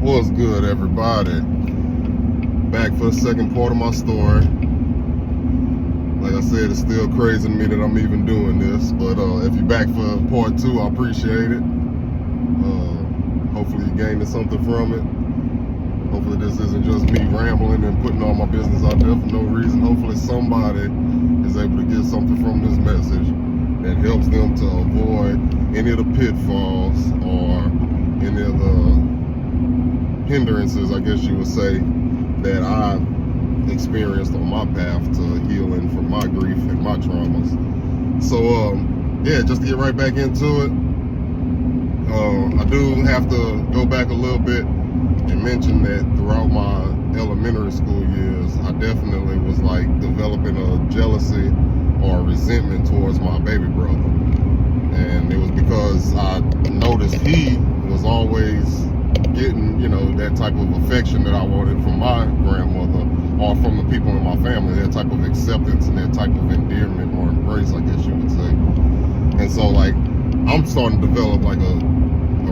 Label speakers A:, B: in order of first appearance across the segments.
A: What's good, everybody? Back for the second part of my story. Like I said, it's still crazy to me that I'm even doing this, but if you're back for part two, I appreciate it. Hopefully you're gaining something from it. Hopefully this isn't just me rambling and putting all my business out there for no reason. Hopefully somebody is able to get something from this message that helps them to avoid any of the pitfalls or any of the hindrances, I guess you would say, that I've experienced on my path to healing from my grief and my traumas. So, yeah, just to get right back into it, I do have to go back a little bit and mention that throughout my elementary school years, I definitely was like developing a jealousy or a resentment towards my baby brother. And it was because I noticed he was always getting, that type of affection that I wanted from my grandmother or from the people in my family, that type of acceptance and that type of endearment or embrace, I guess you would say. And so, like, I'm starting to develop like a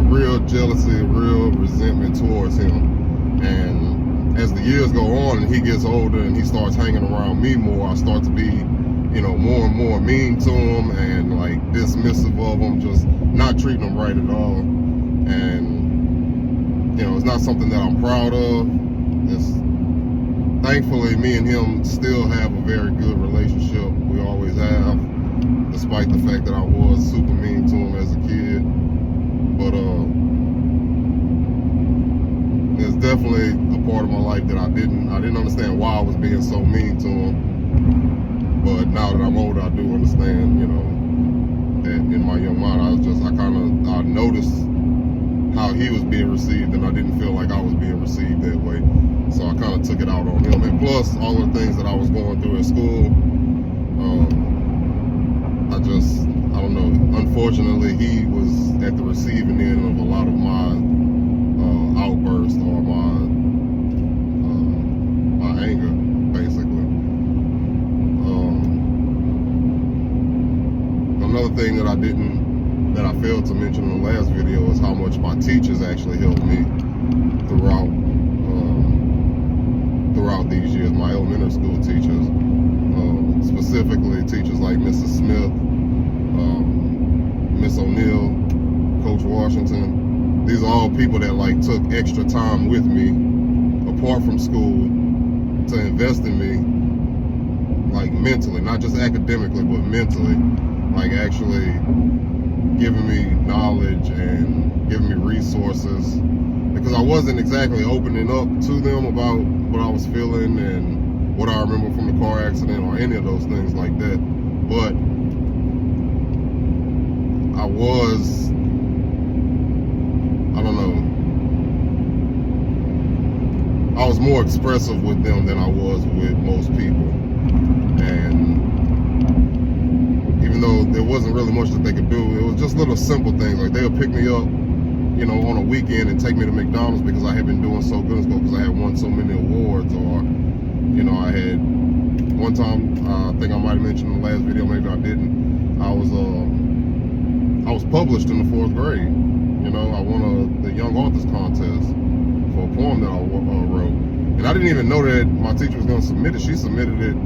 A: real jealousy, a real resentment towards him. And as the years go on and he gets older and he starts hanging around me more, I start to be, more and more mean to him and like dismissive of him, just not treating him right at all. And it's not something that I'm proud of. Thankfully, me and him still have a very good relationship. We always have, despite the fact that I was super mean to him as a kid. But there's definitely a part of my life that I didn't understand why I was being so mean to him. But now that I'm older, I do understand, that in my young mind, I noticed how he was being received, and I didn't feel like I was being received that way. So I kind of took it out on him. And plus, all the things that I was going through at school, I don't know. Unfortunately, he was at the receiving end of a lot of my outbursts or my anger, basically. Another thing that I failed to mention in the last video is how much my teachers actually helped me throughout these years. My elementary school teachers, specifically teachers like Mrs. Smith, Miss O'Neill, Coach Washington. These are all people that like took extra time with me, apart from school, to invest in me, like mentally, not just academically, but mentally, like actually giving me knowledge and giving me resources, because I wasn't exactly opening up to them about what I was feeling and what I remember from the car accident or any of those things like that. But I was, I was more expressive with them than I was with most people. And even though there wasn't really much that they could do, it was just little simple things. Like, they would pick me up, on a weekend and take me to McDonald's because I had been doing so good in school, because I had won so many awards. Or, I had, one time, I think I might have mentioned in the last video, maybe I didn't, I was published in the 4th grade. I won the Young Authors Contest for a poem that I wrote. And I didn't even know that my teacher was going to submit it. She submitted it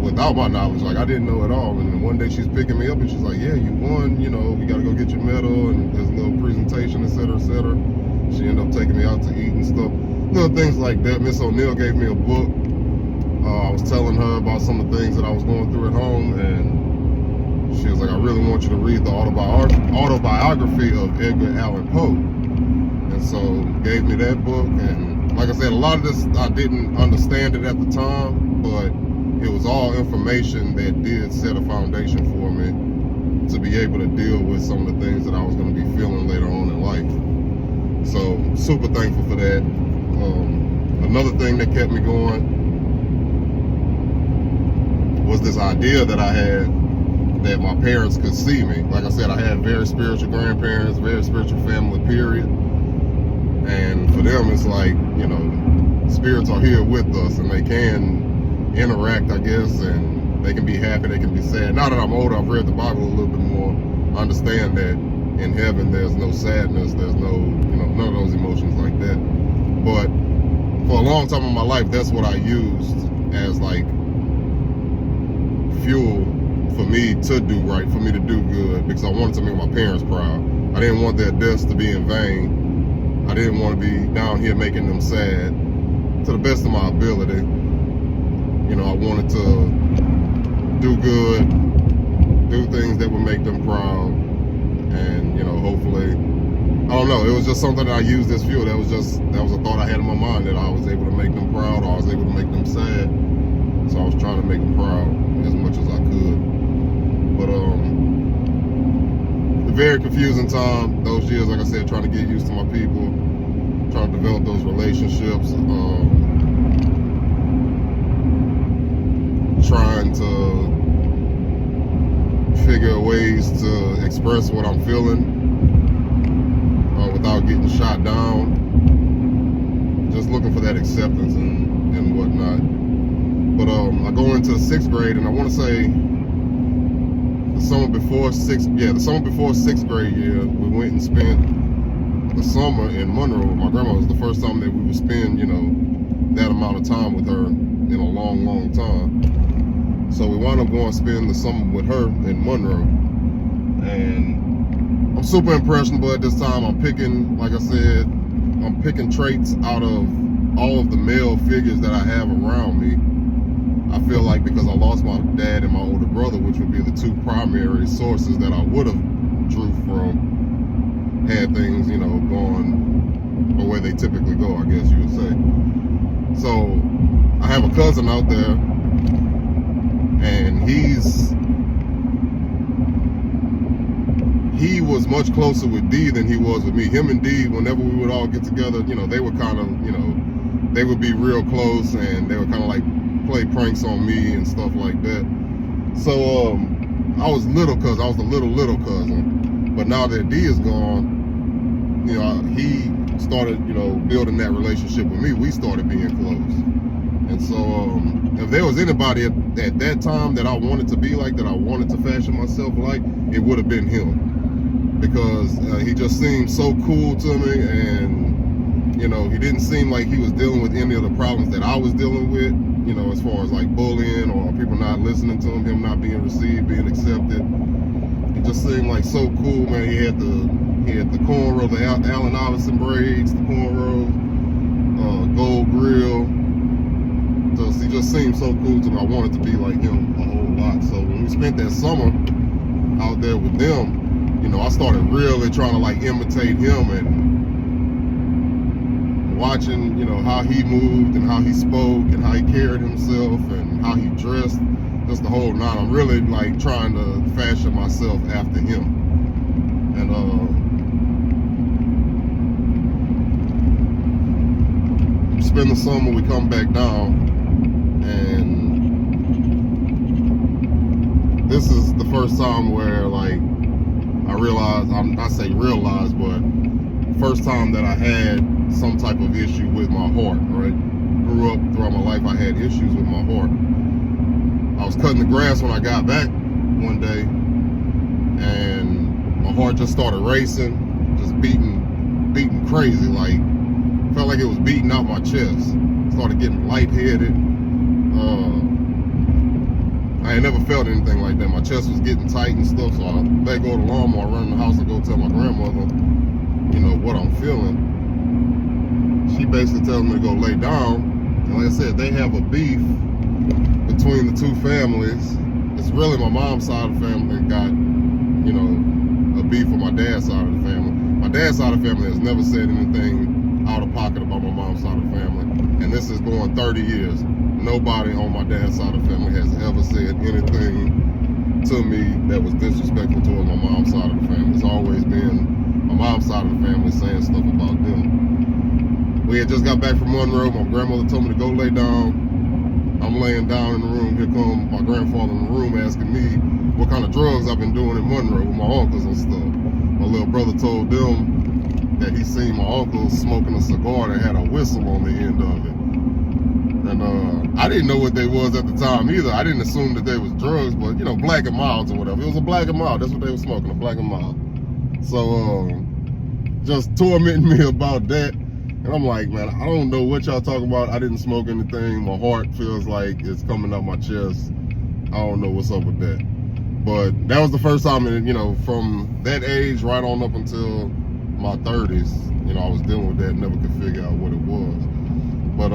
A: without my knowledge. Like, I didn't know at all. And then one day she's picking me up and she's like, yeah, you won, you got to go get your medal, and there's a little presentation, etc., etc. She ended up taking me out to eat and stuff. Little things like that. Miss O'Neill gave me a book. I was telling her about some of the things that I was going through at home, and she was like, I really want you to read the autobiography of Edgar Allan Poe. And so gave me that book. And like I said, a lot of this, I didn't understand it at the time, but it was all information that did set a foundation for me to be able to deal with some of the things that I was going to be feeling later on in life. So, super thankful for that. Another thing that kept me going was this idea that I had that my parents could see me. Like I said, I had very spiritual grandparents, very spiritual family, period. And for them, it's like, spirits are here with us, and they can interact, I guess, and they can be happy, they can be sad. Now that I'm older, I've read the Bible a little bit more. I understand that in heaven there's no sadness, there's no, none of those emotions like that. long time in my life, that's what I used as like fuel for me to do right, for me to do good, because I wanted to make my parents proud. I didn't want their deaths to be in vain. I didn't want to be down here making them sad. To the best of my ability, you know, I wanted to do good, do things that would make them proud, and, you know, hopefully, I don't know, it was just something that I used as fuel. That was a thought I had in my mind, that I was able to make them proud, or I was able to make them sad. So I was trying to make them proud as much as I could. But a very confusing time, those years, like I said, trying to get used to my people, trying to develop those relationships, trying to figure ways to express what I'm feeling without getting shot down. Just looking for that acceptance and whatnot. But I go into the 6th grade, and I want to say the summer before sixth grade year, we went and spent the summer in Monroe with my grandma. It was the first time that we would spend, you know, that amount of time with her in a long, long time. So we wound up going to spend the summer with her in Monroe. And I'm super impressionable at this time. I'm picking, like I said, I'm picking traits out of all of the male figures that I have around me. I feel like because I lost my dad and my older brother, which would be the two primary sources that I would have drew from, had things, you know, going the way they typically go, I guess you would say. So I have a cousin out there, and he was much closer with D than he was with me. Him and D, whenever we would all get together, you know, they were kind of, you know, they would be real close, and they would kind of like play pranks on me and stuff like that. So I was the little cousin. But now that D is gone, you know, he started, you know, building that relationship with me. We started being close. And so if there was anybody at that time that I wanted to be like, that I wanted to fashion myself like, it would have been him. Because he just seemed so cool to me, and, you know, he didn't seem like he was dealing with any of the problems that I was dealing with, you know, as far as like bullying or people not listening to him not being received, being accepted. It just seemed like so cool, man. He had the cornrow, the Allen Iverson braids, the cornrows, gold grill. He just seemed so cool to me. I wanted to be like him a whole lot. So when we spent that summer out there with them, you know, I started really trying to like imitate him, and watching, you know, how he moved and how he spoke and how he carried himself and how he dressed, just the whole nine. I'm really like trying to fashion myself after him. And spend the summer, we come back down, and this is the first time where like I realized, but first time that I had some type of issue with my heart, right? Grew up throughout my life, I had issues with my heart. I was cutting the grass when I got back one day, and my heart just started racing, just beating crazy, like, felt like it was beating out my chest. Started getting lightheaded. I ain't never felt anything like that. My chest was getting tight and stuff, so I let go of the lawnmower, run in the house and go tell my grandmother, you know, what I'm feeling. She basically tells me to go lay down. And like I said, they have a beef between the two families. It's really my mom's side of the family that got, you know, a beef with my dad's side of the family. My dad's side of the family has never said anything out of pocket about my mom's side of the family. And this is going 30 years. Nobody on my dad's side of the family has ever said anything to me that was disrespectful towards my mom's side of the family. It's always been my mom's side of the family saying stuff about them. We had just got back from Monroe. My grandmother told me to go lay down. I'm laying down in the room. Here come my grandfather in the room asking me what kind of drugs I've been doing in Monroe with my uncles and stuff. My little brother told them that he seen my uncle smoking a cigar that had a whistle on the end of it. And I didn't know what they was at the time either. I didn't assume that they was drugs, but, you know, Black and Milds or whatever. It was a Black and Mild. That's what they were smoking, a Black and Mild. So just tormenting me about that. And I'm like, man, I don't know what y'all talking about. I didn't smoke anything. My heart feels like it's coming up my chest. I don't know what's up with that. But that was the first time, you know, from that age right on up until my 30s, you know, I was dealing with that and never could figure out what it was. But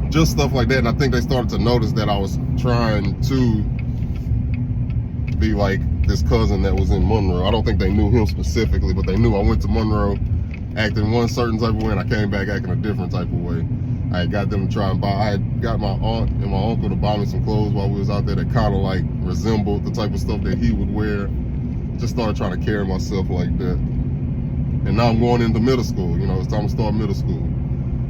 A: just stuff like that. And I think they started to notice that I was trying to be like this cousin that was in Monroe. I don't think they knew him specifically, but they knew I went to Monroe acting one certain type of way, and I came back acting a different type of way. I got them to try and buy, I had got my aunt and my uncle to buy me some clothes while we was out there that kind of like resembled the type of stuff that he would wear. Just started trying to carry myself like that. And now I'm going into middle school, you know, it's time to start middle school.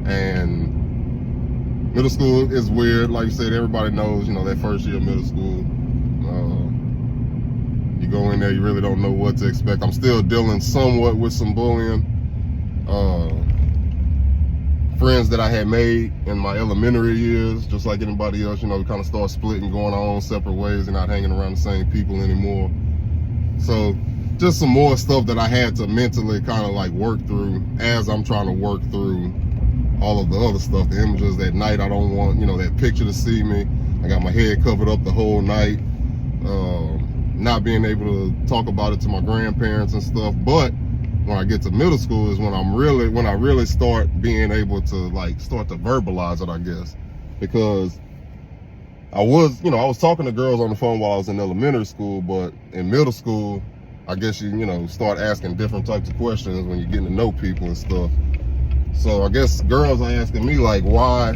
A: And middle school is weird, like you said, everybody knows, you know, that first year of middle school. You go in there, you really don't know what to expect. I'm still dealing somewhat with some bullying. Friends that I had made in my elementary years, just like anybody else, you know, we kind of start splitting, going our own separate ways and not hanging around the same people anymore. So just some more stuff that I had to mentally kind of like work through as I'm trying to work through all of the other stuff, the images that night. I don't want, you know, that picture to see me. I got my head covered up the whole night. Not being able to talk about it to my grandparents and stuff. But when I get to middle school is when I really start being able to like start to verbalize it, I guess. Because I was talking to girls on the phone while I was in elementary school, but in middle school, I guess you know, start asking different types of questions when you're getting to know people and stuff. So I guess girls are asking me like, why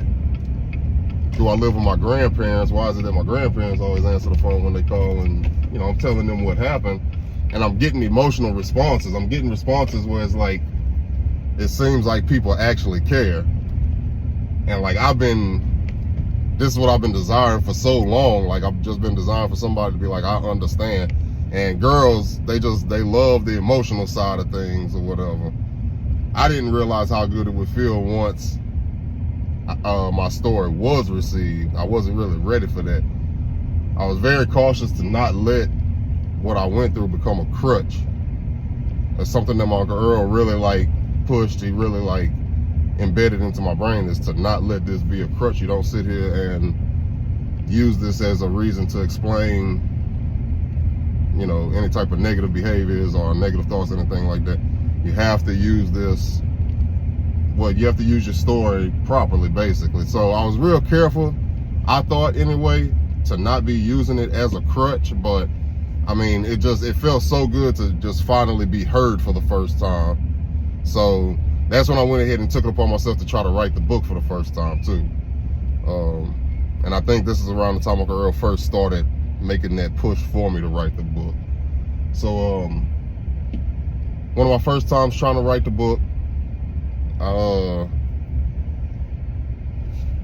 A: do I live with my grandparents? Why is it that my grandparents always answer the phone when they call? And, you know, I'm telling them what happened. And I'm getting emotional responses. I'm getting responses where it's like, it seems like people actually care. And like, this is what I've been desiring for so long. Like, I've just been desiring for somebody to be like, I understand. And girls, they love the emotional side of things or whatever. I didn't realize how good it would feel once my story was received. I wasn't really ready for that. I was very cautious to not let what I went through become a crutch. That's something that my Uncle Earl really like pushed. He really like embedded into my brain, is to not let this be a crutch. You don't sit here and use this as a reason to explain, you know, any type of negative behaviors or negative thoughts, anything like that. You have to use this, well, you have to use your story properly, basically. So I was real careful, I thought anyway, to not be using it as a crutch. But I mean, it felt so good to just finally be heard for the first time. So that's when I went ahead and took it upon myself to try to write the book for the first time too. And I think this is around the time Uncle Earl first started making that push for me to write the book. So one of my first times trying to write the book,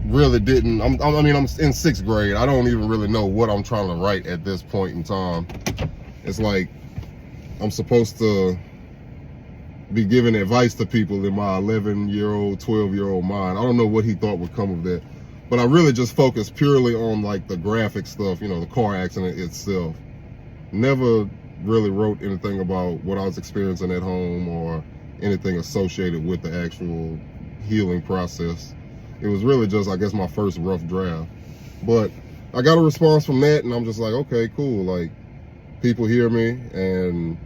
A: really didn't, I'm in 6th grade. I don't even really know what I'm trying to write at this point in time. It's like I'm supposed to be giving advice to people in my 11-year-old, 12-year-old mind. I don't know what he thought would come of that. But I really just focused purely on like the graphic stuff, you know, the car accident itself. Never really wrote anything about what I was experiencing at home or anything associated with the actual healing process. It was really just, I guess, my first rough draft. But I got a response from that, and I'm just like, okay, cool. Like, people hear me, and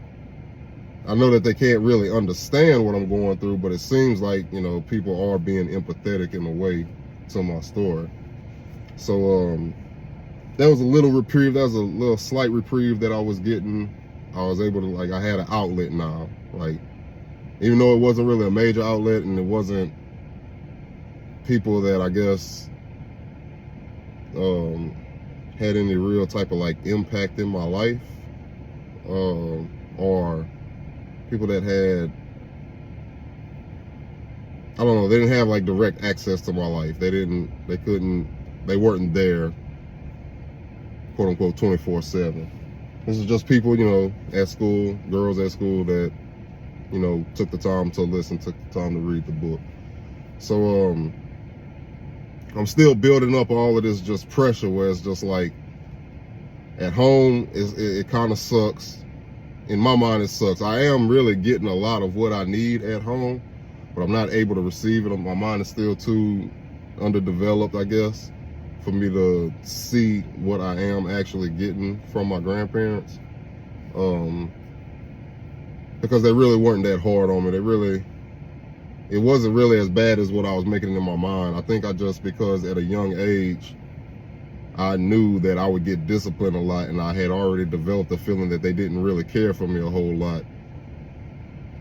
A: I know that they can't really understand what I'm going through, but it seems like, you know, people are being empathetic in a way to my story. So that was a little reprieve. That was a little slight reprieve that I was getting. I was able to, like, I had an outlet now. Like, even though it wasn't really a major outlet, and it wasn't people that I guess had any real type of like impact in my life, or people that had, I don't know, they didn't have like direct access to my life. They weren't there, quote unquote, 24/7. This is just people, you know, at school, girls at school that, you know, took the time to listen, took the time to read the book. So I'm still building up all of this just pressure where it's just like, at home, it kind of sucks. In my mind, it sucks. I am really getting a lot of what I need at home, but I'm not able to receive it. My mind is still too underdeveloped, I guess, for me to see what I am actually getting from my grandparents. Because they really weren't that hard on me. It wasn't really as bad as what I was making in my mind. I think because at a young age, I knew that I would get disciplined a lot, and I had already developed a feeling that they didn't really care for me a whole lot.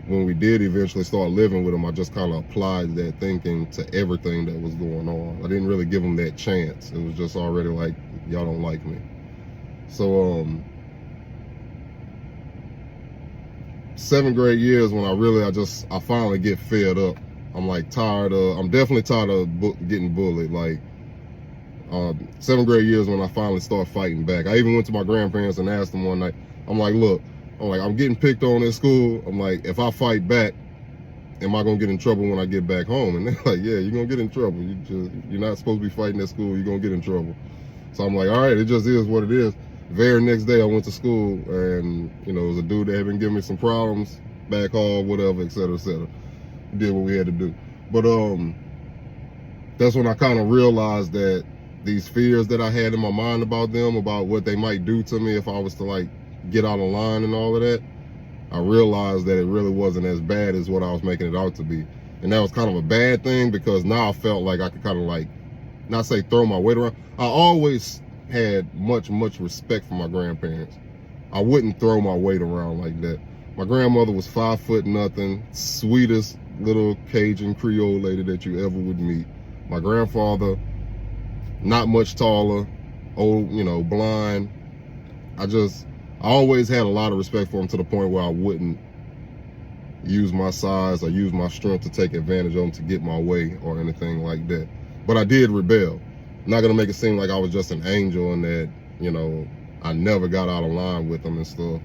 A: When we did eventually start living with them, I just kind of applied that thinking to everything that was going on. I didn't really give them that chance. It was just already like, y'all don't like me. So, 7th grade years when I finally get fed up. I'm definitely tired of getting bullied. Like, 7th grade years when I finally start fighting back. I even went to my grandparents and asked them one night, I'm like, look, I'm getting picked on at school. I'm like, if I fight back, am I gonna get in trouble when I get back home? And they're like, yeah, you're gonna get in trouble. You're not supposed to be fighting at school. You're gonna get in trouble. So I'm like, all right, it just is what it is. Very next day I went to school, and it was a dude that had been giving me some problems, back hall, whatever, et cetera, et cetera. Did what we had to do. But that's when I kind of realized that these fears that I had in my mind about them, about what they might do to me if I was to like get out of line and all of that, I realized that it really wasn't as bad as what I was making it out to be. And that was kind of a bad thing, because now I felt like I could kind of like, not say throw my weight around. I always had much respect for my grandparents. I wouldn't throw my weight around like that. My grandmother was 5 foot nothing, sweetest little Cajun Creole lady that you ever would meet. My grandfather, not much taller, old, blind. I always had a lot of respect for him, to the point where I wouldn't use my size or use my strength to take advantage of him to get my way or anything like that. But I did rebel. I'm not gonna make it seem like I was just an angel and that, I never got out of line with them and stuff.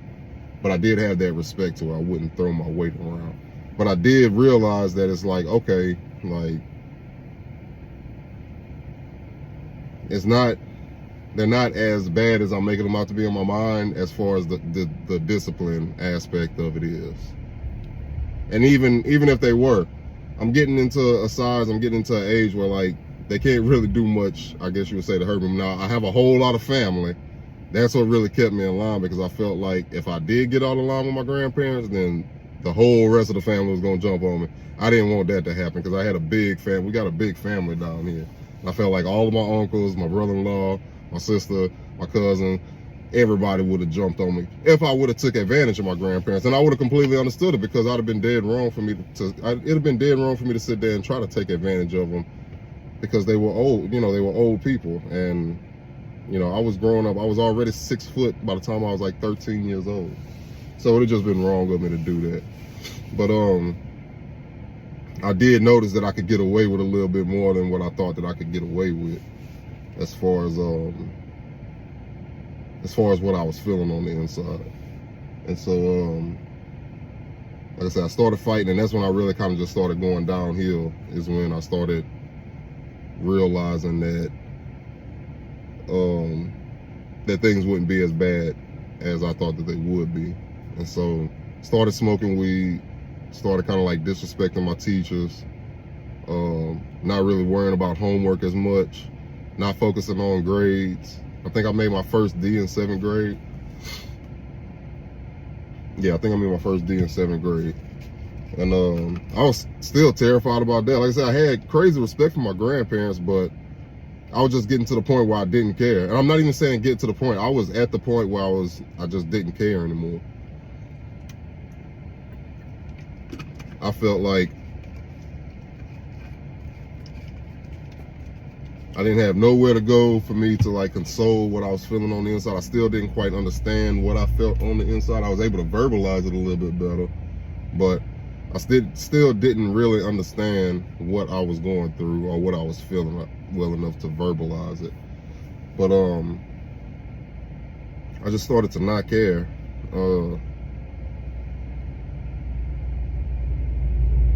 A: But I did have that respect to where I wouldn't throw my weight around. But I did realize that it's like, okay, like, they're not as bad as I'm making them out to be in my mind, as far as the discipline aspect of it is. And even if they were, I'm getting into an age where like they can't really do much, I guess you would say, to hurt me. Now I have a whole lot of family. That's what really kept me in line, because I felt like if I did get out of line with my grandparents, then the whole rest of the family was gonna jump on me. I didn't want that to happen, because I had a big family. We got a big family down here. And I felt like all of my uncles, my brother-in-law, my sister, my cousin, everybody would have jumped on me if I would have took advantage of my grandparents. And I would have completely understood it, because it'd have been dead wrong for me to sit there and try to take advantage of them, because they were old, they were old people. And, I was growing up, I was already 6 foot by the time I was like 13 years old. So it would have just been wrong of me to do that. But I did notice that I could get away with a little bit more than what I thought that I could get away with, as far as what I was feeling on the inside. And so, like I said, I started fighting, and that's when I really kind of just started going downhill, is when I started realizing that that things wouldn't be as bad as I thought that they would be. And so started smoking weed, started kind of like disrespecting my teachers, not really worrying about homework as much, not focusing on grades. I think I made my first D in 7th grade. Yeah, I think I made my first D in 7th grade. And I was still terrified about that. Like I said, I had crazy respect for my grandparents, but I was just getting to the point where I didn't care. And I'm not even saying get to the point. I was at the point where I just didn't care anymore. I felt like I didn't have nowhere to go for me to like console what I was feeling on the inside. I still didn't quite understand what I felt on the inside. I was able to verbalize it a little bit better, but I still didn't really understand what I was going through or what I was feeling well enough to verbalize it. But I just started to not care.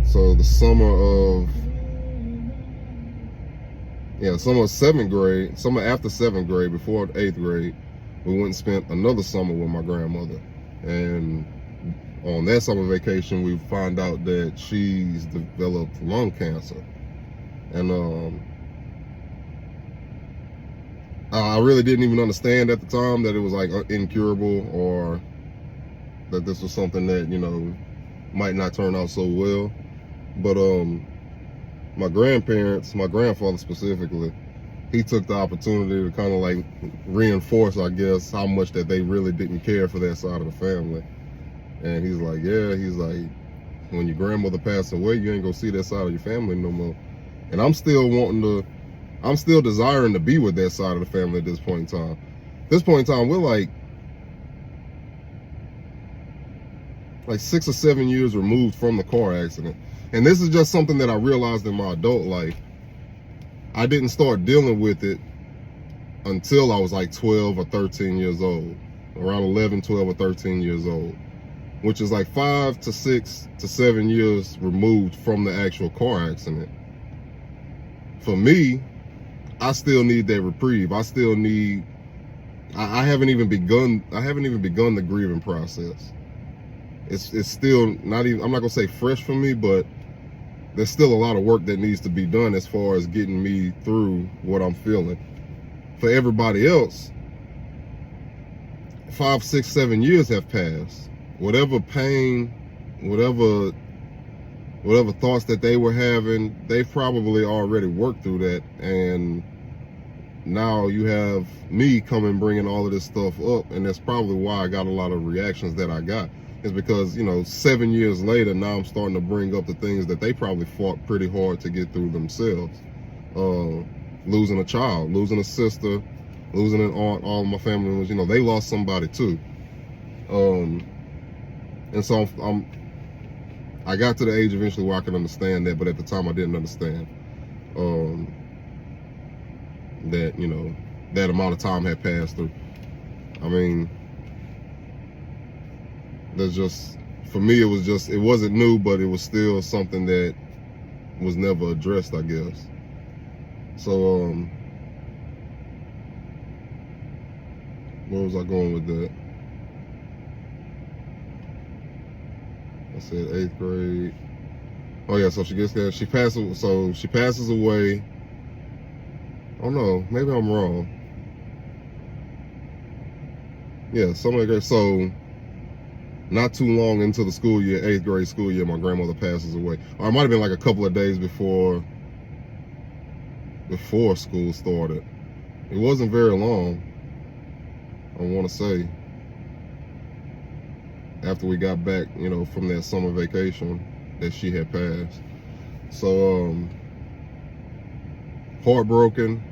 A: So the summer of 7th grade, summer after 7th grade, before 8th grade, we went and spent another summer with my grandmother. And on that summer vacation, we find out that she's developed lung cancer. And I really didn't even understand at the time that it was like incurable, or that this was something that, you know, might not turn out so well. But my grandparents, my grandfather specifically, he took the opportunity to kind of like reinforce, I guess, how much that they really didn't care for that side of the family. And he's like, yeah, he's like, when your grandmother passed away, you ain't gonna see that side of your family no more. And I'm still desiring to be with that side of the family at this point in time. At this point in time, we're like 6 or 7 years removed from the car accident. And this is just something that I realized in my adult life. I didn't start dealing with it until I was like 12 or 13 years old. Around 11, 12 or 13 years old. Which is like 5 to 6 to 7 years removed from the actual car accident. For me, I still need that reprieve. I haven't even begun the grieving process. It's still not even, I'm not gonna say fresh for me, but there's still a lot of work that needs to be done as far as getting me through what I'm feeling. For everybody else, 5, 6, 7 years have passed. Whatever pain, whatever thoughts that they were having, they've probably already worked through that. And now you have me coming bringing all of this stuff up, and that's probably why I got a lot of reactions that I got. Is because, you know, 7 years later, now I'm starting to bring up the things that they probably fought pretty hard to get through themselves. Losing a child, losing a sister, losing an aunt, all of my family members, you know, they lost somebody too. And so I got to the age eventually where I could understand that, but at the time I didn't understand that, you know, that amount of time had passed through. I mean, there's just, for me, it wasn't new, but it was still something that was never addressed, I guess. So, where was I going with that? I said 8th grade. Oh yeah, so she passes away. Oh no, maybe I'm wrong. Yeah, something like that. So, not too long into the school year, 8th grade school year, my grandmother passes away. Or it might have been like a couple of days before school started. It wasn't very long, I want to say, after we got back, you know, from that summer vacation, that she had passed. So, heartbroken.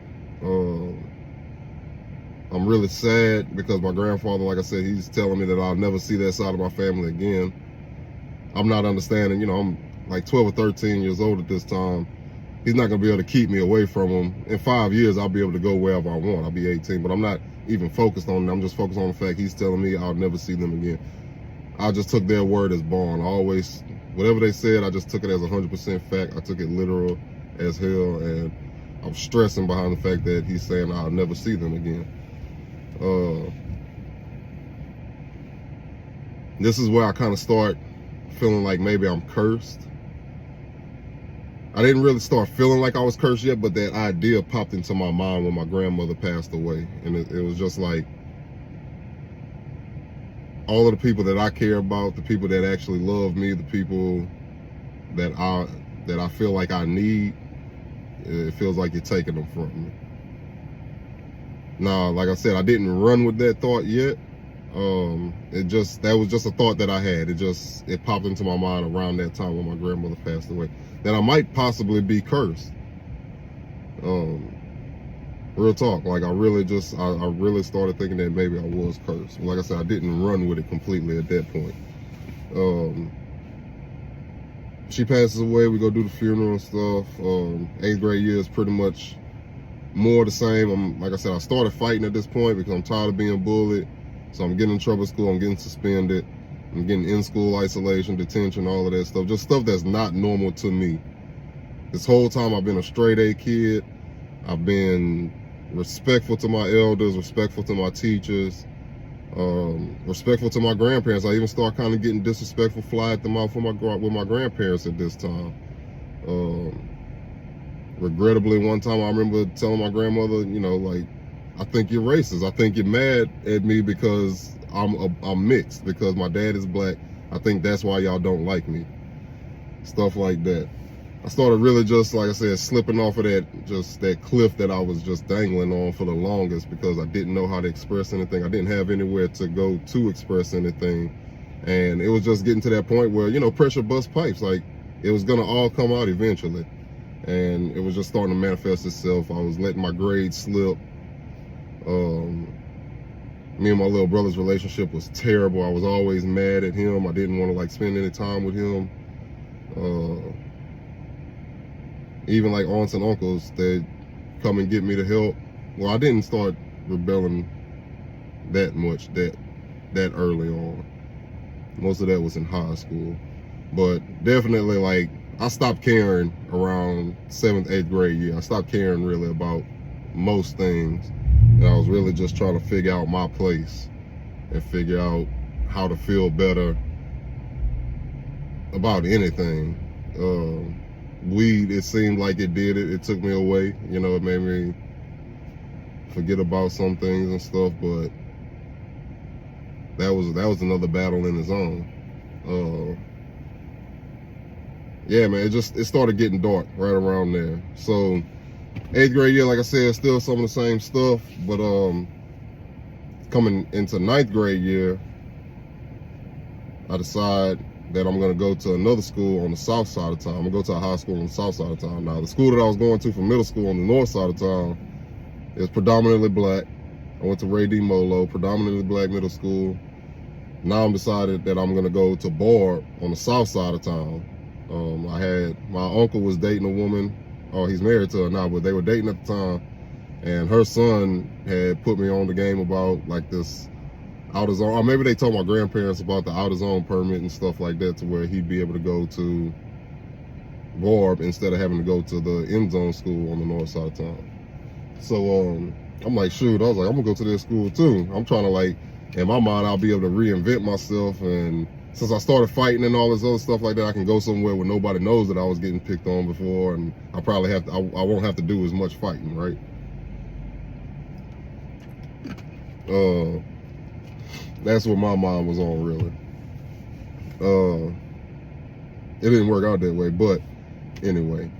A: I'm really sad because my grandfather, like I said, he's telling me that I'll never see that side of my family again. I'm not understanding, you know, I'm like 12 or 13 years old at this time. He's not going to be able to keep me away from him. In 5 years, I'll be able to go wherever I want. I'll be 18, but I'm not even focused on it. I'm just focused on the fact he's telling me I'll never see them again. I just took their word as bond. Whatever they said, I just took it as 100% fact. I took it literal as hell, and I'm stressing behind the fact that he's saying I'll never see them again. This is where I kind of start feeling like maybe I'm cursed. I didn't really start feeling like I was cursed yet, but that idea popped into my mind when my grandmother passed away. And it was just like, all of the people that I care about, the people that actually love me, the people that I feel like I need, it feels like you're taking them from me. Now, like I said, I didn't run with that thought yet. That was just a thought that I had. It popped into my mind around that time when my grandmother passed away, that I might possibly be cursed. Real talk, like I really started thinking that maybe I was cursed. Like I said, I didn't run with it completely at that point. She passes away, we go do the funeral and stuff. 8th grade year is pretty much more the same. Like I said, I started fighting at this point because I'm tired of being bullied. So I'm getting in trouble at school, I'm getting suspended, I'm getting in-school isolation, detention, all of that stuff. Just stuff that's not normal to me. This whole time I've been a straight A kid. I've been respectful to my elders, respectful to my teachers. Respectful to my grandparents. I even started kind of getting disrespectful, fly at the mouth with my grandparents at this time. Regrettably, one time I remember telling my grandmother, you know, like, I think you're racist. I think you're mad at me because I'm mixed, because my dad is black. I think that's why y'all don't like me. Stuff like that. I started really just, like I said, slipping off of that cliff that I was just dangling on for the longest, because I didn't know how to express anything. I didn't have anywhere to go to express anything. And it was just getting to that point where, you know, pressure bust pipes. Like, it was going to all come out eventually. And it was just starting to manifest itself. I was letting my grades slip. Me and my little brother's relationship was terrible. I was always mad at him. I didn't want to like spend any time with him. Even like aunts and uncles, they'd come and get me to help. Well, I didn't start rebelling that much that early on. Most of that was in high school. But definitely, like, I stopped caring around 7th, 8th grade year. I stopped caring really about most things. And I was really just trying to figure out my place and figure out how to feel better about anything. Weed, it seemed like it did it. It took me away. You know, it made me forget about some things and stuff, but that was another battle in its own. Yeah, man, it started getting dark right around there. So 8th grade year, like I said, still some of the same stuff, but coming into 9th grade year, I decide that I'm gonna go to another school on the south side of town. I'm gonna go to a high school on the south side of town. Now, the school that I was going to for middle school on the north side of town is predominantly black. I went to Ray D. Molo, predominantly black middle school. Now I'm decided that I'm gonna go to Barb on the south side of town. My uncle was dating a woman. Oh, he's married to her now, but they were dating at the time. And her son had put me on the game about like this out of zone, or maybe they told my grandparents about the out of zone permit and stuff like that, to where he'd be able to go to Barb instead of having to go to the end zone school on the north side of town. So I'm like, shoot, I was like, I'm gonna go to this school too. I'm trying to, like, in my mind, I'll be able to reinvent myself, and since I started fighting and all this other stuff like that, I can go somewhere where nobody knows that I was getting picked on before, and I probably I won't have to do as much fighting, right? That's what my mind was on, really. It didn't work out that way, but anyway.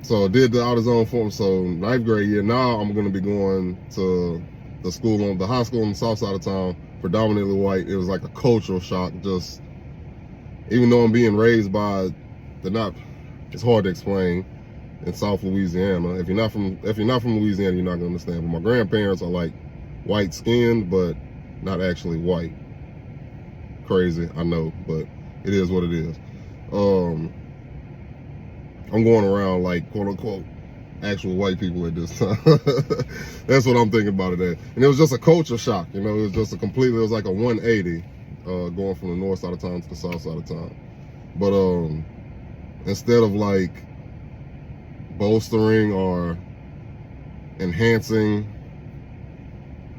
A: So I did the out of zone form. So 9th grade year, now I'm gonna be going to the school the high school on the south side of town, predominantly white. It was like a cultural shock. Just, even though I'm being raised by it's hard to explain, in South Louisiana. If you're not from Louisiana, you're not gonna understand. But my grandparents are like white skinned, but not actually white. Crazy, I know, but it is what it is. I'm going around like quote unquote actual white people at this time. That's what I'm thinking about it at. And it was just a culture shock, you know. It was just it was like a 180 going from the north side of town to the south side of town. But instead of like bolstering or enhancing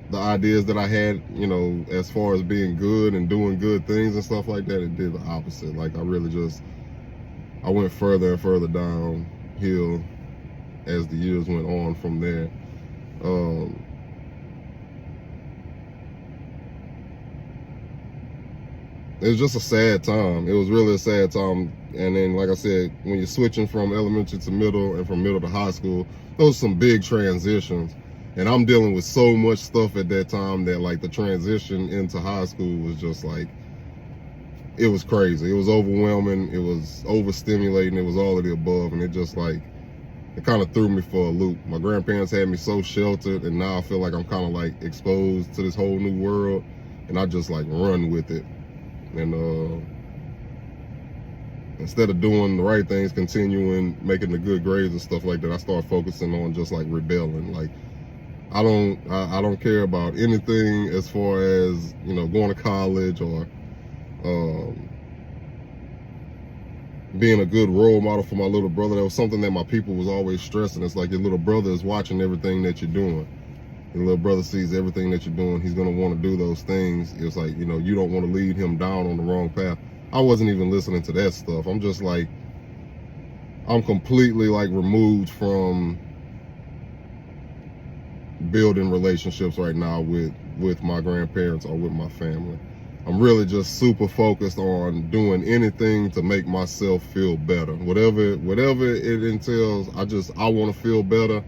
A: the ideas that I had, you know, as far as being good and doing good things and stuff like that, it did the opposite. Like, I went further and further downhill as the years went on from there. It was just a sad time. It was really a sad time. And then, like I said, when you're switching from elementary to middle and from middle to high school, those are some big transitions. And I'm dealing with so much stuff at that time that, like, the transition into high school was just like, it was crazy. It was overwhelming. It was overstimulating. It was all of the above. And it just, like, it kind of threw me for a loop. My grandparents had me so sheltered, and now I feel like I'm kind of like exposed to this whole new world, and I just like run with it. And instead of doing the right things, continuing making the good grades and stuff like that, I start focusing on just like rebelling. Like, I don't care about anything as far as, you know, going to college or being a good role model for my little brother. That was something that my people was always stressing. It's like, your little brother is watching everything that you're doing. Your little brother sees everything that you're doing. He's gonna want to do those things. It's like, you know, you don't want to lead him down on the wrong path. I wasn't even listening to that stuff. I'm just like, I'm completely like removed from building relationships right now with my grandparents or with my family. I'm really just super focused on doing anything to make myself feel better. Whatever it entails, I want to feel better,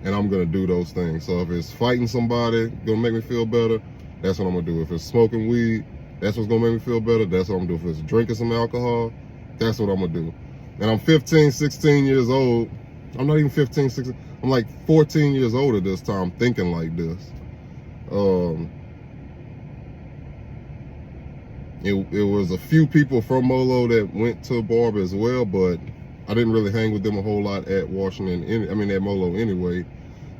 A: and I'm gonna do those things. So if it's fighting somebody, gonna make me feel better, that's what I'm gonna do. If it's smoking weed, that's what's gonna make me feel better, that's what I'm gonna do. If it's drinking some alcohol, that's what I'm gonna do. And I'm 15, 16 years old. I'm not even 15, 16. I'm like 14 years old at this time thinking like this. It was a few people from Molo that went to Barber as well, but I didn't really hang with them a whole lot at Washington, at Molo anyway.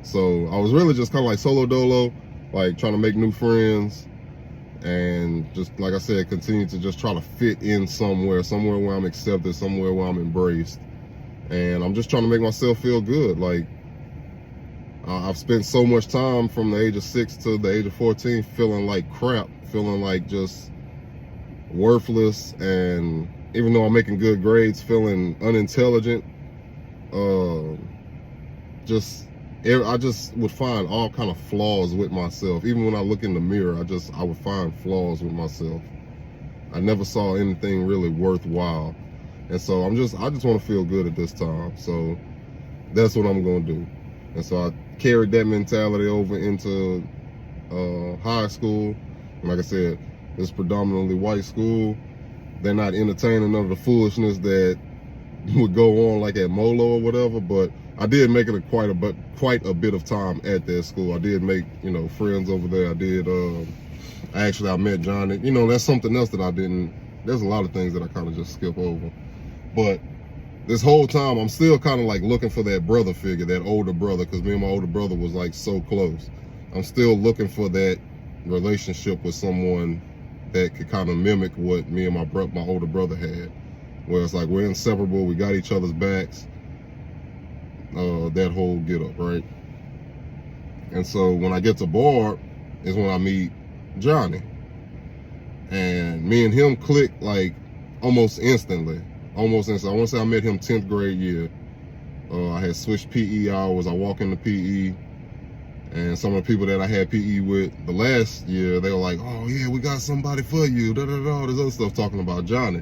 A: So I was really just kind of like solo dolo, like trying to make new friends, and just like I said, continue to just try to fit in somewhere where I'm accepted, somewhere where I'm embraced. And I'm just trying to make myself feel good. Like, I've spent so much time from the age of 6 to the age of 14 feeling like crap, feeling like just worthless, and even though I'm making good grades, feeling unintelligent. I just would find all kind of flaws with myself. Even when I look in the mirror, I would find flaws with myself. I never saw anything really worthwhile. And so I just want to feel good at this time. So that's what I'm going to do. And so I carried that mentality over into high school. And like I said, it's predominantly white school. They're not entertaining none of the foolishness that would go on like at Molo or whatever, but I did make it quite a bit of time at that school. I did make, you know, friends over there. I met Johnny. You know, that's something else that there's a lot of things that I kind of just skip over. But this whole time, I'm still kind of like looking for that brother figure, that older brother, because me and my older brother was like so close. I'm still looking for that relationship with someone that could kind of mimic what me and my older brother had, where it's like we're inseparable, we got each other's backs, that whole get up, right? And so when I get to Barb is when I meet Johnny, and me and him click like almost instantly. I want to say I met him 10th grade year. I had switched PE hours. I walk into PE, and some of the people that I had PE with the last year, they were like, "Oh yeah, we got somebody for you." All this other stuff talking about Johnny,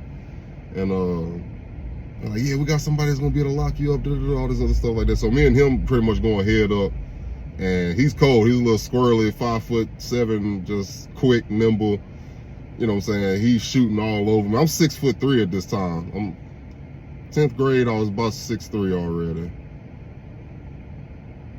A: and they're like, "Yeah, we got somebody that's gonna be able to lock you up." All this other stuff like that. So me and him pretty much going head up, and he's cold. He's a little squirrely, 5'7", just quick, nimble. You know what I'm saying? He's shooting all over me. I'm 6'3" at this time. I'm 10th grade, I was about 6'3" already.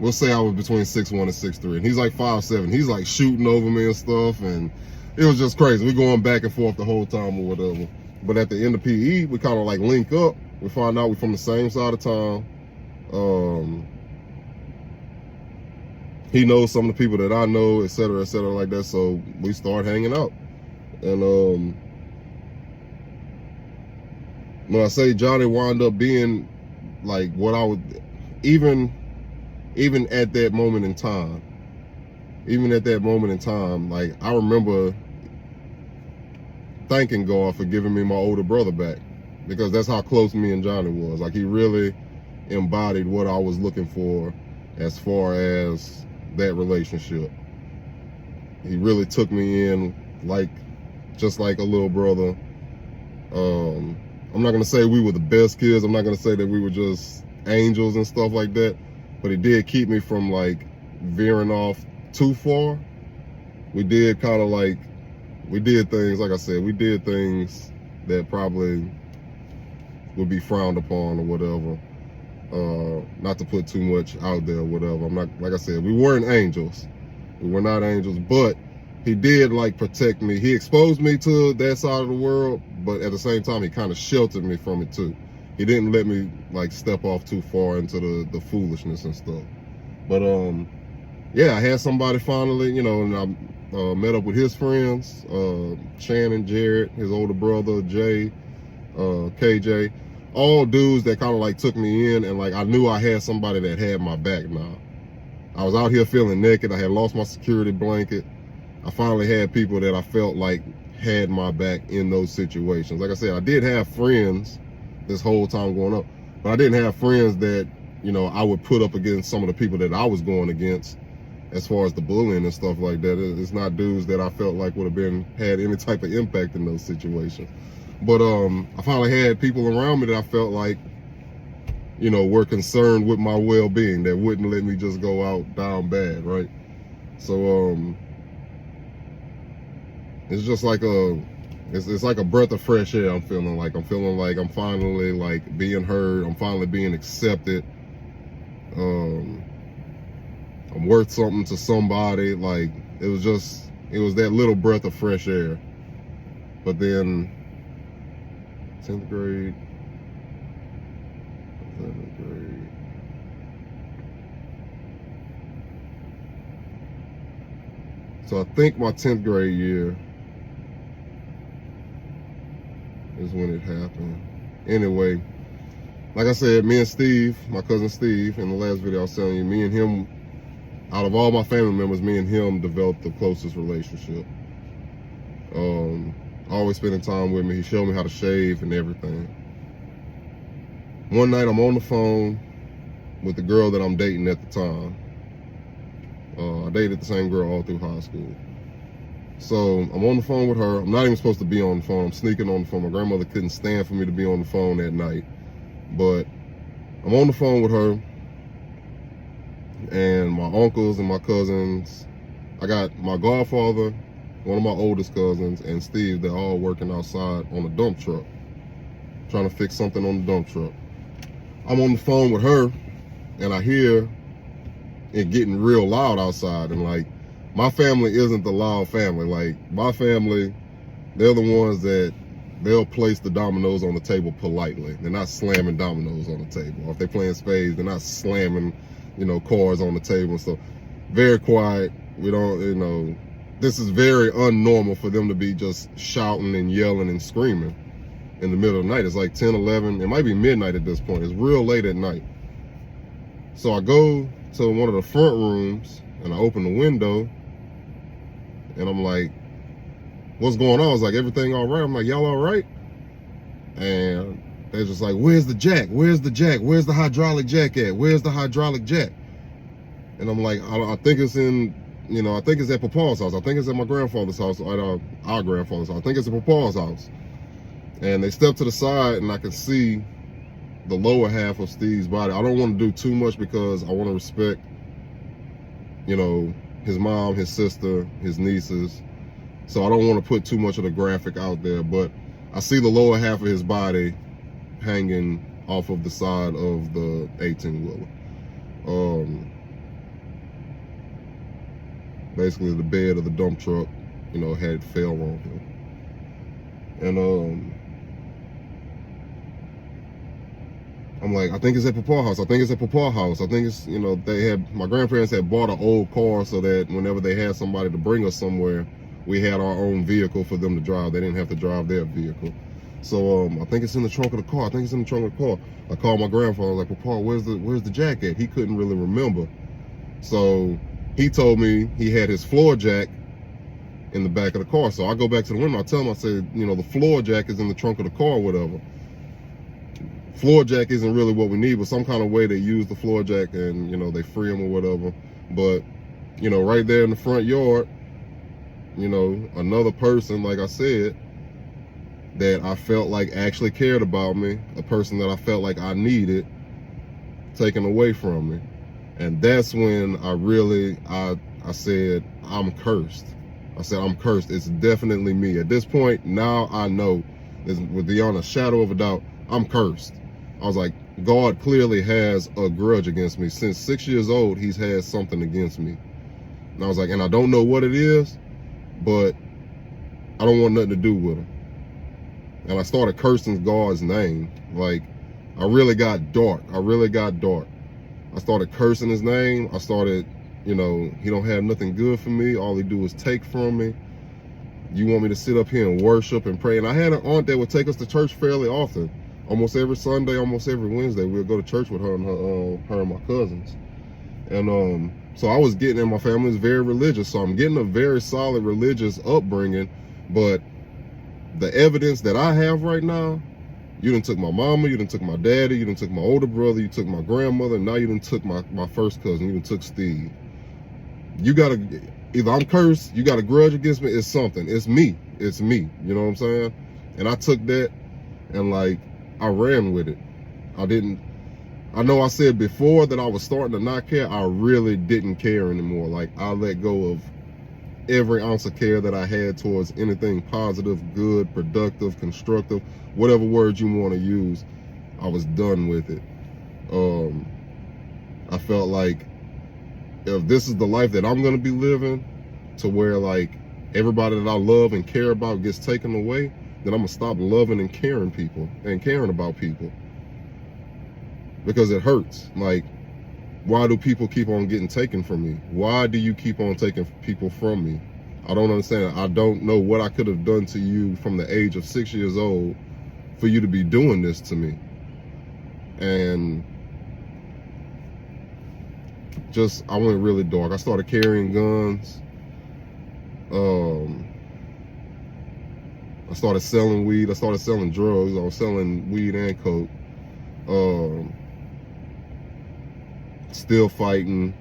A: We'll say I was between 6'1" and 6'3", and he's like 5'7". He's like shooting over me and stuff, and it was just crazy. We going back and forth the whole time or whatever. But at the end of PE, we kind of like link up. We find out we're from the same side of town. He knows some of the people that I know, et cetera like that. So we start hanging out. And when I say Johnny wound up being like what I would, even at that moment in time, like I remember thanking God for giving me my older brother back, because that's how close me and Johnny was. Like he really embodied what I was looking for as far as that relationship. He really took me in just like a little brother. I'm not gonna say we were the best kids. I'm not gonna say that we were just angels and stuff like that, but it did keep me from like veering off too far. We did kind of like, we did things, like I said, we did things that probably would be frowned upon or whatever. Not to put too much out there or whatever. I'm not, like I said, we weren't angels. We were not angels, but he did like protect me. He exposed me to that side of the world, but at the same time, he kind of sheltered me from it too. He didn't let me like step off too far into the foolishness and stuff. But yeah, I had somebody finally, you know, and I met up with his friends, Shannon, Jared, his older brother, Jay, KJ, all dudes that kind of like took me in, and like I knew I had somebody that had my back now. I was out here feeling naked. I had lost my security blanket. I finally had people that I felt like had my back in those situations. Like I said, I did have friends this whole time going up, but I didn't have friends that, you know, I would put up against some of the people that I was going against as far as the bullying and stuff like that. It's not dudes that I felt like would have had any type of impact in those situations. But I finally had people around me that I felt like, you know, were concerned with my well-being, that wouldn't let me just go out down bad, right? So it's just like it's like a breath of fresh air. I'm feeling like I'm finally like being heard. I'm finally being accepted. I'm worth something to somebody. Like it was that little breath of fresh air. But then 10th grade, 11th grade. So I think my 10th grade year is when it happened. Anyway, like I said, me and Steve, my cousin Steve, in the last video I was telling you, me and him, out of all my family members, me and him developed the closest relationship. Always spending time with me. He showed me how to shave and everything. One night I'm on the phone with the girl that I'm dating at the time. I dated the same girl all through high school. So I'm on the phone with her. I'm not even supposed to be on the phone. I'm sneaking on the phone. My grandmother couldn't stand for me to be on the phone at night. But I'm on the phone with her, and my uncles and my cousins. I got my godfather, one of my oldest cousins, and Steve. They're all working outside on a dump truck, trying to fix something on the dump truck. I'm on the phone with her, and I hear it getting real loud outside. And like, my family isn't the loud family. Like, my family, they're the ones that they'll place the dominoes on the table politely. They're not slamming dominoes on the table. Or if they're playing spades, they're not slamming, you know, cards on the table and stuff. Very quiet. We don't, you know, this is very unnormal for them to be just shouting and yelling and screaming in the middle of the night. It's like 10, 11, it might be midnight at this point. It's real late at night. So I go to one of the front rooms and I open the window and I'm like, what's going on? I was like, everything all right? I'm like, y'all all right? And they're just like, where's the jack? Where's the jack? Where's the hydraulic jack at? Where's the hydraulic jack? And I'm like, I think it's in, you know, I think it's at Papa's house. I think it's at my grandfather's house, at our grandfather's house. I think it's at Papa's house. And they step to the side and I can see the lower half of Steve's body. I don't want to do too much because I want to respect, you know, his mom, his sister, his nieces. So I don't want to put too much of the graphic out there, but I see the lower half of his body hanging off of the side of the 18-wheeler. Basically the bed of the dump truck, you know, had fell on him. And I'm like, I think it's at Papa's house. I think it's at Papa's house. I think it's, you know, my grandparents had bought an old car so that whenever they had somebody to bring us somewhere, we had our own vehicle for them to drive. They didn't have to drive their vehicle. So I think it's in the trunk of the car. I think it's in the trunk of the car. I called my grandfather, like, Papa, where's the jack at? He couldn't really remember. So he told me he had his floor jack in the back of the car. So I go back to the window. I tell him, I said, you know, the floor jack is in the trunk of the car or whatever. Floor jack isn't really what we need, but some kind of way they use the floor jack and, you know, they free him or whatever. But, you know, right there in the front yard, you know, another person, like I said, that I felt like actually cared about me, a person that I felt like I needed, taken away from me. And that's when I said, I'm cursed. I said, I'm cursed. It's definitely me. At this point, now I know, beyond a shadow of a doubt, I'm cursed. I was like, God clearly has a grudge against me. Since 6 years old, he's had something against me. And I was like, and I don't know what it is, but I don't want nothing to do with him. And I started cursing God's name. Like, I really got dark. I started cursing his name. I started, you know, he don't have nothing good for me. All he do is take from me. You want me to sit up here and worship and pray? And I had an aunt that would take us to church fairly often. Almost every Sunday, almost every Wednesday, we'd go to church with her and her and my cousins. And So I was getting, and my family is very religious, so I'm getting a very solid religious upbringing. But the evidence that I have right now, you done took my mama, you done took my daddy, you done took my older brother, you took my grandmother, now you done took my first cousin, you done took Steve. You gotta, either I'm cursed, you got a grudge against me, it's something. It's me. It's me. You know what I'm saying? And I took that and like, I ran with it. I know I said before that I was starting to not care. I really didn't care anymore. Like, I let go of every ounce of care that I had towards anything positive, good, productive, constructive, whatever words you want to use. I was done with it. I felt like if this is the life that I'm going to be living, to where like everybody that I love and care about gets taken away, then I'm going to stop loving and caring about people. Because it hurts. Like, why do people keep on getting taken from me? Why do you keep on taking people from me? I don't understand. I don't know what I could have done to you from the age of 6 years old for you to be doing this to me. And just, I went really dark. I started carrying guns. I started selling weed. I started selling drugs. I was selling weed and coke. Still fighting.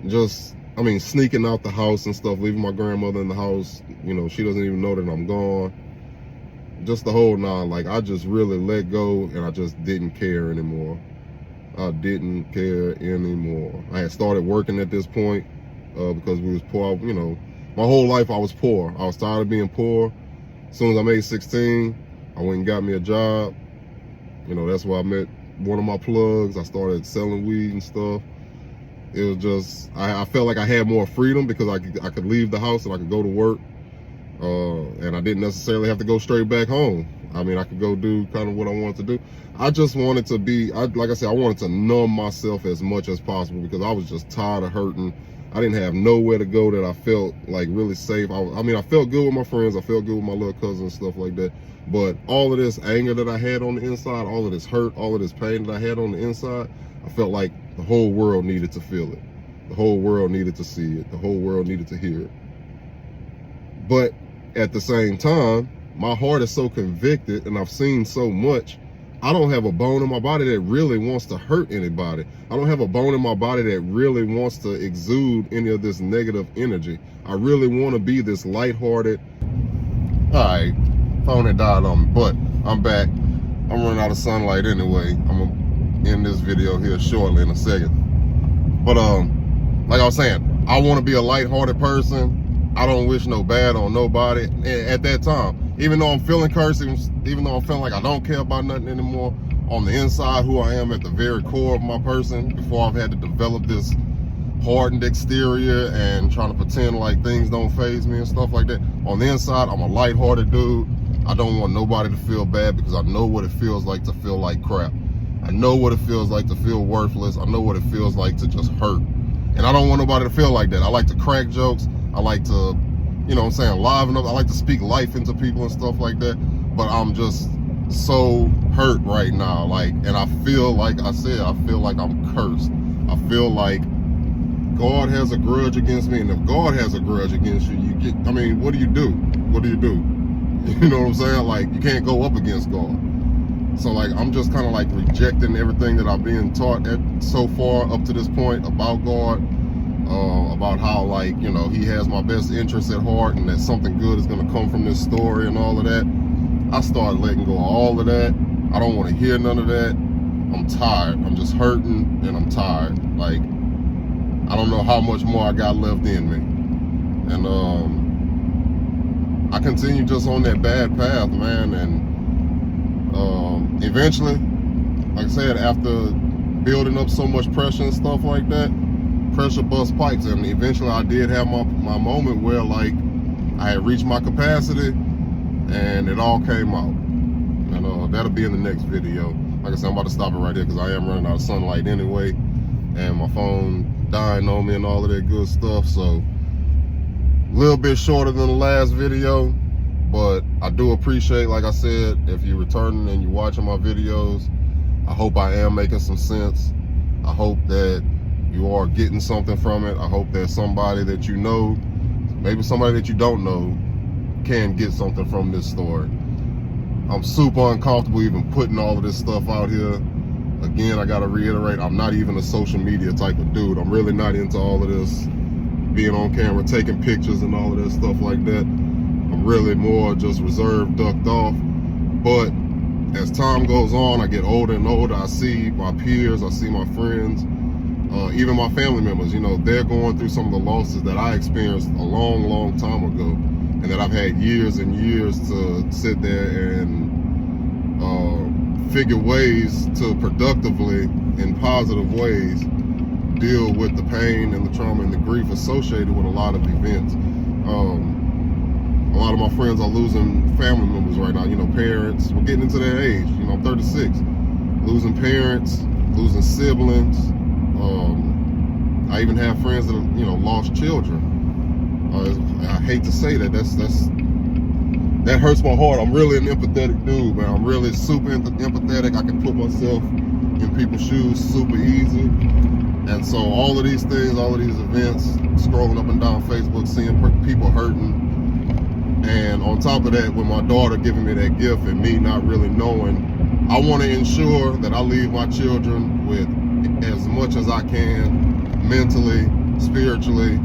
A: Just, I mean, sneaking out the house and stuff, leaving my grandmother in the house. You know, she doesn't even know that I'm gone. Just the whole nine. Like, I just really let go, and I just didn't care anymore. I didn't care anymore. I had started working at this point because we was poor. You know, my whole life I was poor. I was tired of being poor. As soon as I made 16, I went and got me a job. You know, that's where I met one of my plugs. I started selling weed and stuff. It was just, I felt like I had more freedom because I could leave the house and I could go to work. And I didn't necessarily have to go straight back home. I mean, I could go do kind of what I wanted to do. I just wanted to be, like I said, I wanted to numb myself as much as possible because I was just tired of hurting. I didn't have nowhere to go that I felt like really safe. I mean, I felt good with my friends. I felt good with my little cousins and stuff like that. But all of this anger that I had on the inside, all of this hurt, all of this pain that I had on the inside, I felt like the whole world needed to feel it. The whole world needed to see it. The whole world needed to hear it. But at the same time, my heart is so convicted and I've seen so much. I don't have a bone in my body that really wants to hurt anybody. I don't have a bone in my body that really wants to exude any of this negative energy. I really want to be this lighthearted. All right, phone had died on me, but I'm back. I'm running out of sunlight anyway. I'm gonna end this video here shortly in a second. But like I was saying, I want to be a lighthearted person. I don't wish no bad on nobody. At that time, even though I'm feeling cursed, even though I'm feeling like I don't care about nothing anymore, on the inside, who I am at the very core of my person, before I've had to develop this hardened exterior and trying to pretend like things don't faze me and stuff like that. On the inside, I'm a lighthearted dude. I don't want nobody to feel bad because I know what it feels like to feel like crap. I know what it feels like to feel worthless. I know what it feels like to just hurt. And I don't want nobody to feel like that. I like to crack jokes. I like to, you know what I'm saying, liven up. I like to speak life into people and stuff like that. But I'm just so hurt right now. Like, and I feel like I said, I feel like I'm cursed. I feel like God has a grudge against me. And if God has a grudge against you, you get, I mean, what do you do? What do you do? You know what I'm saying? Like, you can't go up against God. So like, I'm just kind of like rejecting everything that I've been taught so far up to this point about God. About how, like, you know, he has my best interests at heart and that something good is going to come from this story and all of that. I started letting go of all of that. I don't want to hear none of that. I'm tired. I'm just hurting and I'm tired. Like, I don't know how much more I got left in me. And I continue just on that bad path, man. And eventually, like I said, after building up so much pressure and stuff like that, pressure bust pipes, and eventually I did have my moment where, like, I had reached my capacity and it all came out. And that'll be in the next video. Like I said, I'm about to stop it right here because I am running out of sunlight anyway, and my phone dying on me and all of that good stuff. So a little bit shorter than the last video, but I do appreciate, like I said, if you're returning and you're watching my videos. I hope I am making some sense. I hope that you are getting something from it. I hope that somebody that you know, maybe somebody that you don't know, can get something from this story. I'm super uncomfortable even putting all of this stuff out here. Again, I gotta reiterate, I'm not even a social media type of dude. I'm really not into all of this being on camera, taking pictures and all of this stuff like that. I'm really more just reserved, ducked off. But as time goes on, I get older and older. I see my peers, I see my friends, even my family members, you know, they're going through some of the losses that I experienced a long, long time ago, and that I've had years and years to sit there and figure ways to productively, in positive ways, deal with the pain and the trauma and the grief associated with a lot of events. A lot of my friends are losing family members right now, you know, parents. We're getting into that age, you know, I'm 36. Losing parents, losing siblings. I even have friends that have, you know, lost children. I hate to say that. That hurts my heart. I'm really an empathetic dude, man. I'm really super empathetic. I can put myself in people's shoes super easy. And so all of these things, all of these events, scrolling up and down Facebook, seeing people hurting, and on top of that, with my daughter giving me that gift and me not really knowing, I want to ensure that I leave my children with as much as I can, mentally, spiritually,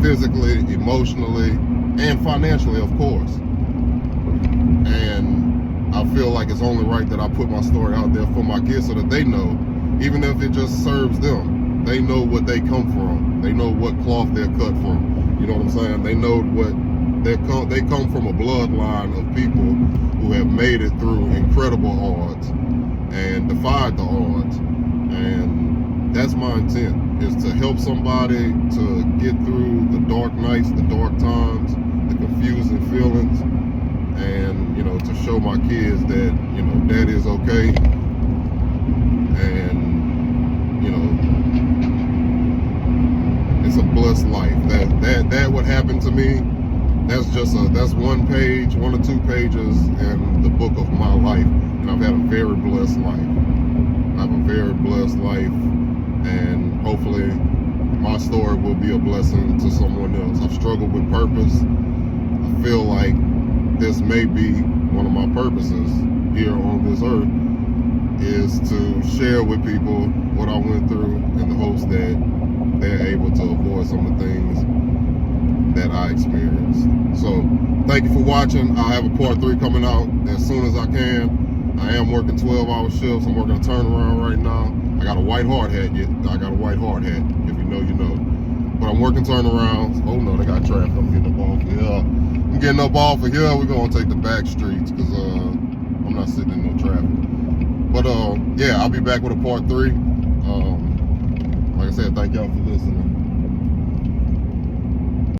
A: physically, emotionally, and financially, of course. And I feel like it's only right that I put my story out there for my kids so that they know, even if it just serves them, they know what they come from. They know what cloth they're cut from. You know what I'm saying? They know what they come from, a bloodline of people who have made it through incredible odds and defied the odds. And that's my intent, is to help somebody to get through the dark nights, the dark times, the confusing feelings, and, you know, to show my kids that, you know, Dad is okay, and, you know, it's a blessed life. That what happened to me, that's one page, 1 or 2 pages in the book of my life, and I've had a very blessed life. I have a very blessed life, and hopefully my story will be a blessing to someone else. I've struggled with purpose. I feel like this may be one of my purposes here on this earth, is to share with people what I went through in the hopes that they're able to avoid some of the things that I experienced. So thank you for watching. I'll have a part 3 coming out as soon as I can. I am working 12-hour shifts. I'm working a turnaround right now. I got a white hard hat. I got a white hard hat. If you know, you know. But I'm working turnarounds. Oh no, they got traffic. I'm getting up off of here. I'm getting up off of here. We're gonna take the back streets because I'm not sitting in no traffic. But yeah, I'll be back with a part 3. Like I said, thank y'all for listening.